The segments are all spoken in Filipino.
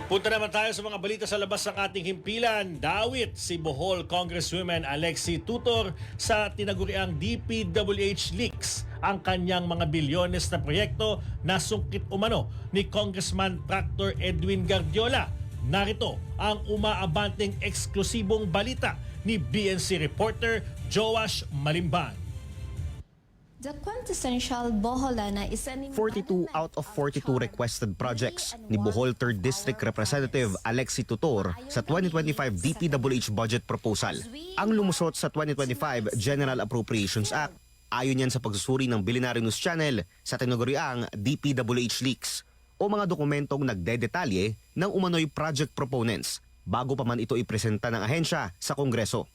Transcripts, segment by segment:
Punta naman tayo sa mga balita sa labas ng ating himpilan. Dawit si Bohol Congresswoman Alexi Tutor sa tinaguriang DPWH leaks ang kanyang mga bilyones na proyekto na sungkit umano ni Congressman Tractor Edwin Guardiola. Narito ang umaabanteng eksklusibong balita ni BNC reporter Joash Malimban. The quintessential Boholana is an 42 out of 42 requested projects ni Bohol 3rd District Representative Alexi Tutor sa 2025 DPWH budget proposal. Ang lumusot sa 2025 General Appropriations Act. Ayon yan sa pagsusuri ng Billionaire News Channel sa tinaguriang DPWH leaks o mga dokumentong nagdedetalye ng umano'y project proponents bago pa man ito ipresenta ng ahensya sa Kongreso.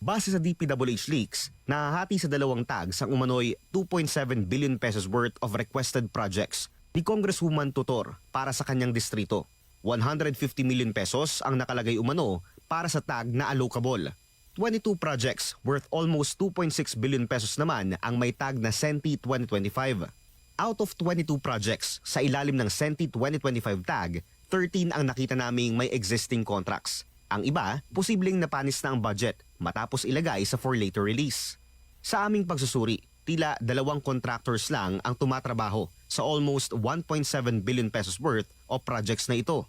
Base sa DPWH leaks, nahahati sa dalawang tags ang umano'y 2.7 billion pesos worth of requested projects ni Congresswoman Tutor para sa kanyang distrito. 150 million pesos ang nakalagay umano para sa tag na allocable. 22 projects worth almost 2.6 billion pesos naman ang may tag na SENTI 2025. Out of 22 projects sa ilalim ng SENTI 2025 tag, 13 ang nakita naming may existing contracts. Ang iba, posibleng napanis na ang budget matapos ilagay sa for later release. Sa aming pagsusuri, tila 2 contractors lang ang tumatrabaho sa almost 1.7 billion pesos worth of projects na ito.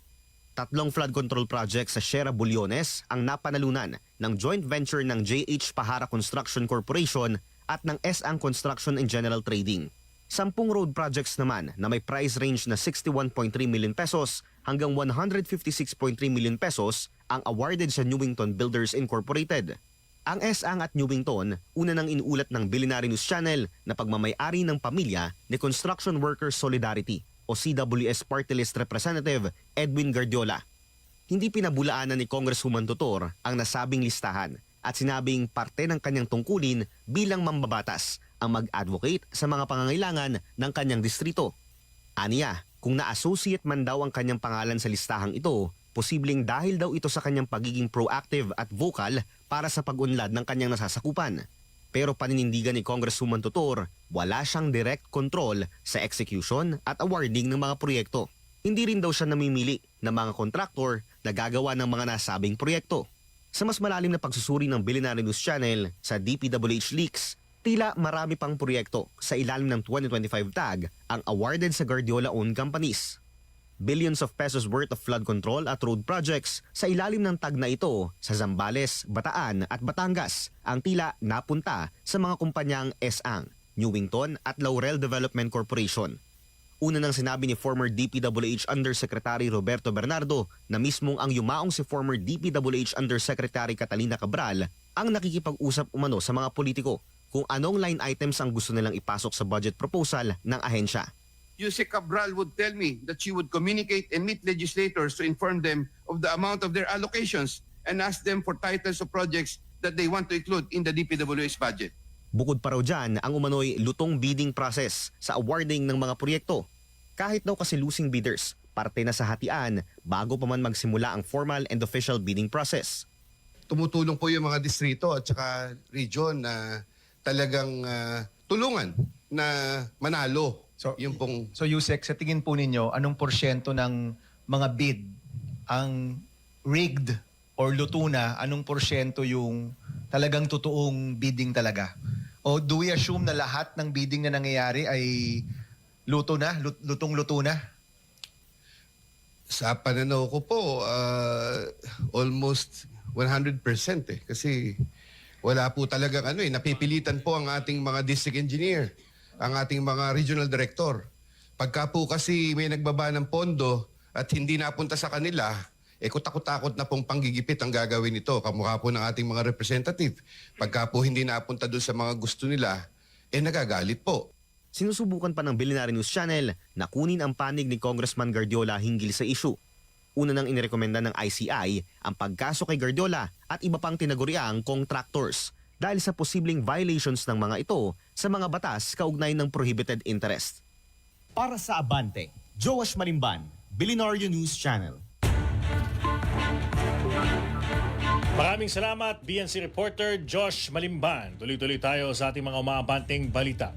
3 flood control projects sa Sierra Bulyones ang napanalunan ng joint venture ng JH Pahara Construction Corporation at ng S.Ang Construction and General Trading. 10 road projects naman na may price range na 61.3 million pesos hanggang 156.3 million pesos ang awarded sa Newington Builders Incorporated. Ang S.Ang at Newington, una nang inuulat ng Billionaire News Channel na pagmamay-ari ng pamilya ni Construction Workers Solidarity o CWS Party List Representative Edwin Guardiola. Hindi pinabulaanan ni Congresswoman Tutor ang nasabing listahan at sinabing parte ng kanyang tungkulin bilang mambabatas ang mag-advocate sa mga pangangailangan ng kanyang distrito. Aniya, kung na-associate man daw ang kanyang pangalan sa listahang ito, posibleng dahil daw ito sa kanyang pagiging proactive at vocal para sa pag-unlad ng kanyang nasasakupan. Pero paninindigan ni Congresswoman Tutor, wala siyang direct control sa execution at awarding ng mga proyekto. Hindi rin daw siya namimili ng mga kontraktor na gagawa ng mga nasabing proyekto. Sa mas malalim na pagsusuri ng Billionaire News Channel sa DPWH leaks, tila marami pang proyekto sa ilalim ng 2025 tag ang awarded sa Guardiola-owned companies. Billions of pesos worth of flood control at road projects sa ilalim ng tag na ito sa Zambales, Bataan at Batangas ang tila napunta sa mga kumpanyang S.Ang, Newington at Laurel Development Corporation. Una nang sinabi ni former DPWH Undersecretary Roberto Bernardo na mismong ang yumaong si former DPWH Undersecretary Catalina Cabral ang nakikipag-usap umano sa mga politiko kung anong line items ang gusto nilang ipasok sa budget proposal ng ahensya. Yusek Cabral would tell me that she would communicate and meet legislators to inform them of the amount of their allocations and ask them for titles of projects that they want to include in the DPWH budget. Bukod pa raw dyan ang umano'y lutong bidding process sa awarding ng mga proyekto. Kahit daw kasi losing bidders, parte na sa hatian bago pa man magsimula ang formal and official bidding process. Tumutulong po yung mga distrito at saka region na talagang tulungan na manalo. So Yusek, sa tingin po ninyo, anong porsyento ng mga bid ang rigged or luto na? Anong porsyento yung talagang totoong bidding talaga? O do we assume na lahat ng bidding na nangyayari ay luto na? Lutong-luto na? Sa pananaw ko po, almost 100% Kasi wala po talagang napipilitan po ang ating mga district engineer, ang ating mga regional director. Pagka po kasi may nagbaba ng pondo at hindi napunta sa kanila, kutakot-takot na pong panggigipit ang gagawin nito, kamukha po ng ating mga representative. Pagka po hindi napunta doon sa mga gusto nila, nagagalit po. Sinusubukan pa ng Billionaire News Channel na kunin ang panig ni Congressman Guardiola hinggil sa issue. Una nang inirekomenda ng ICI ang pagkaso kay Guardiola at iba pang tinaguriang contractors dahil sa posibleng violations ng mga ito sa mga batas kaugnay ng prohibited interest. Para sa Abante, Joash Malimban, Billionaire News Channel. Maraming salamat, BNC reporter Josh Malimban. Tuloy-tuloy tayo sa ating mga umaabanteng balita.